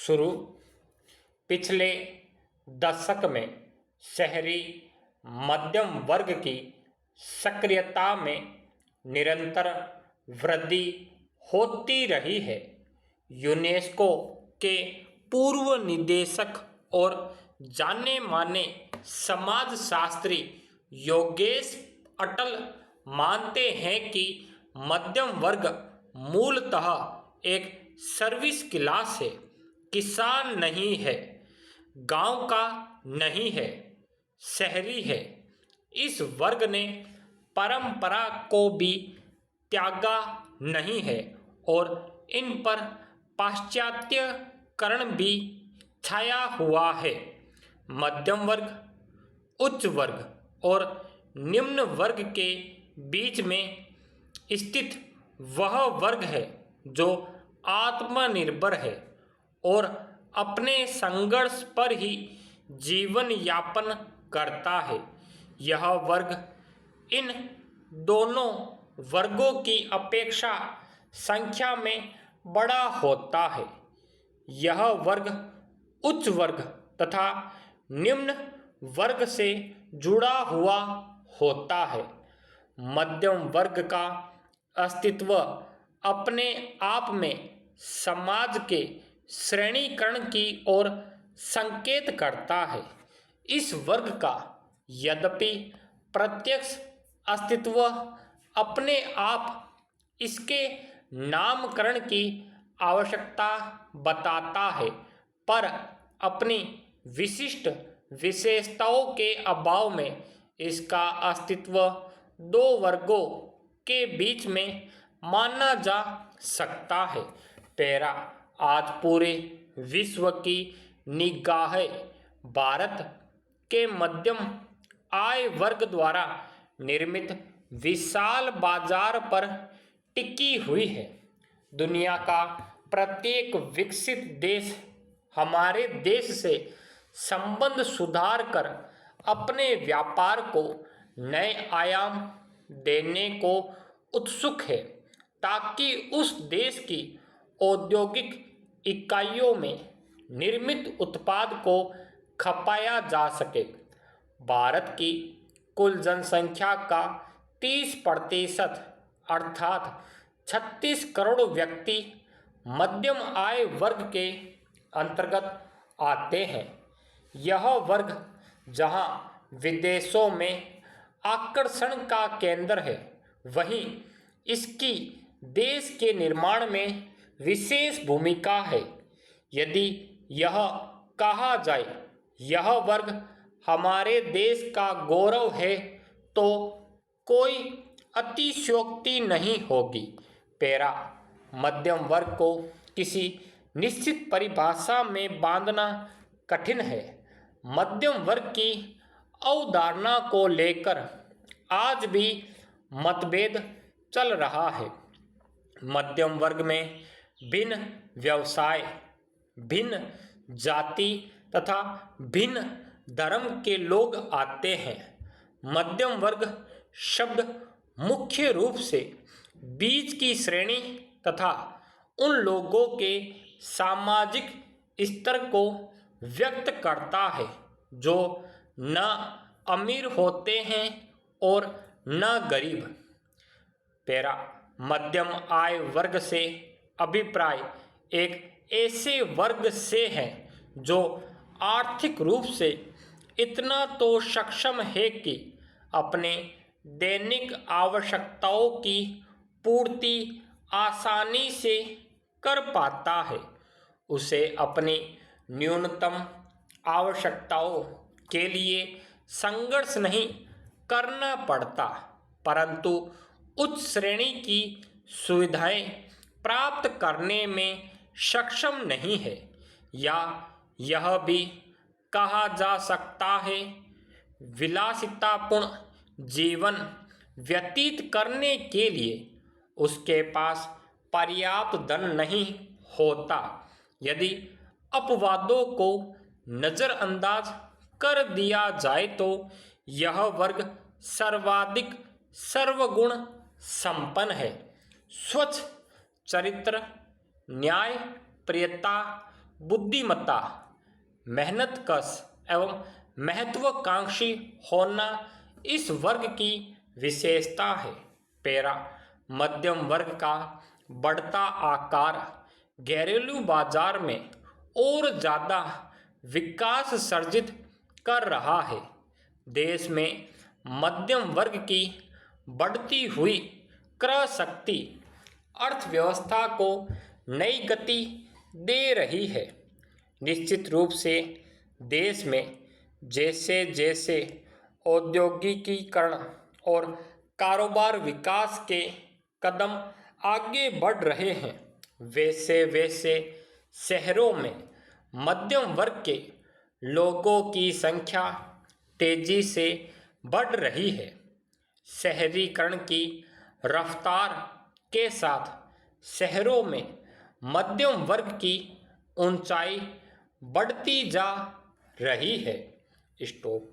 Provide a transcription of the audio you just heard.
शुरू। पिछले दशक में शहरी मध्यम वर्ग की सक्रियता में निरंतर वृद्धि होती रही है। यूनेस्को के पूर्व निदेशक और जाने माने समाजशास्त्री योगेश अटल मानते हैं कि मध्यम वर्ग मूलतः एक सर्विस क्लास है, किसान नहीं है, गांव का नहीं है, शहरी है। इस वर्ग ने परंपरा को भी त्यागा नहीं है और इन पर पाश्चात्यकरण भी छाया हुआ है। मध्यम वर्ग, उच्च वर्ग और निम्न वर्ग के बीच में स्थित वह वर्ग है जो आत्मनिर्भर है और अपने संघर्ष पर ही जीवन यापन करता है। यह वर्ग इन दोनों वर्गों की अपेक्षा संख्या में बड़ा होता है। यह वर्ग उच्च वर्ग तथा निम्न वर्ग से जुड़ा हुआ होता है। मध्यम वर्ग का अस्तित्व अपने आप में समाज के श्रेणीकरण की ओर संकेत करता है। इस वर्ग का यद्यपि प्रत्यक्ष अस्तित्व अपने आप इसके नामकरण की आवश्यकता बताता है, पर अपनी विशिष्ट विशेषताओं के अभाव में इसका अस्तित्व दो वर्गों के बीच में माना जा सकता है। पैरा आज पूरे विश्व की निगाहें भारत के मध्यम आय वर्ग द्वारा निर्मित विशाल बाजार पर टिकी हुई है। दुनिया का प्रत्येक विकसित देश हमारे देश से संबंध सुधार कर अपने व्यापार को नए आयाम देने को उत्सुक है, ताकि उस देश की औद्योगिक इकाइयों में निर्मित उत्पाद को खपाया जा सके। भारत की कुल जनसंख्या का 30% अर्थात 36 करोड़ व्यक्ति मध्यम आय वर्ग के अंतर्गत आते हैं। यह वर्ग जहां विदेशों में आकर्षण का केंद्र है, वहीं इसकी देश के निर्माण में विशेष भूमिका है। यदि यह कहा जाए यह वर्ग हमारे देश का गौरव है, तो कोई अतिशयोक्ति नहीं होगी। पैरा मध्यम वर्ग को किसी निश्चित परिभाषा में बांधना कठिन है। मध्यम वर्ग की अवधारणा को लेकर आज भी मतभेद चल रहा है। मध्यम वर्ग में भिन्न व्यवसाय, भिन्न जाति तथा भिन्न धर्म के लोग आते हैं। मध्यम वर्ग शब्द मुख्य रूप से बीच की श्रेणी तथा उन लोगों के सामाजिक स्तर को व्यक्त करता है जो न अमीर होते हैं और न गरीब। पैरा मध्यम आय वर्ग से अभिप्राय एक ऐसे वर्ग से है जो आर्थिक रूप से इतना तो सक्षम है कि अपने दैनिक आवश्यकताओं की पूर्ति आसानी से कर पाता है। उसे अपनी न्यूनतम आवश्यकताओं के लिए संघर्ष नहीं करना पड़ता, परंतु उच्च श्रेणी की सुविधाएं प्राप्त करने में सक्षम नहीं है। या यह भी कहा जा सकता है, विलासितापूर्ण जीवन व्यतीत करने के लिए उसके पास पर्याप्त धन नहीं होता। यदि अपवादों को नज़रअंदाज कर दिया जाए तो यह वर्ग सर्वाधिक सर्वगुण संपन्न है। स्वच्छ चरित्र, न्याय, प्रियता, बुद्धिमत्ता, मेहनतकश एवं महत्वाकांक्षी होना इस वर्ग की विशेषता है। पैरा मध्यम वर्ग का बढ़ता आकार घरेलू बाजार में और ज़्यादा विकास सर्जित कर रहा है। देश में मध्यम वर्ग की बढ़ती हुई क्रय शक्ति अर्थव्यवस्था को नई गति दे रही है। निश्चित रूप से देश में जैसे जैसे औद्योगिकीकरण और कारोबार विकास के कदम आगे बढ़ रहे हैं, वैसे वैसे शहरों में मध्यम वर्ग के लोगों की संख्या तेजी से बढ़ रही है। शहरीकरण की रफ्तार के साथ शहरों में मध्यम वर्ग की ऊंचाई बढ़ती जा रही है। स्टॉप।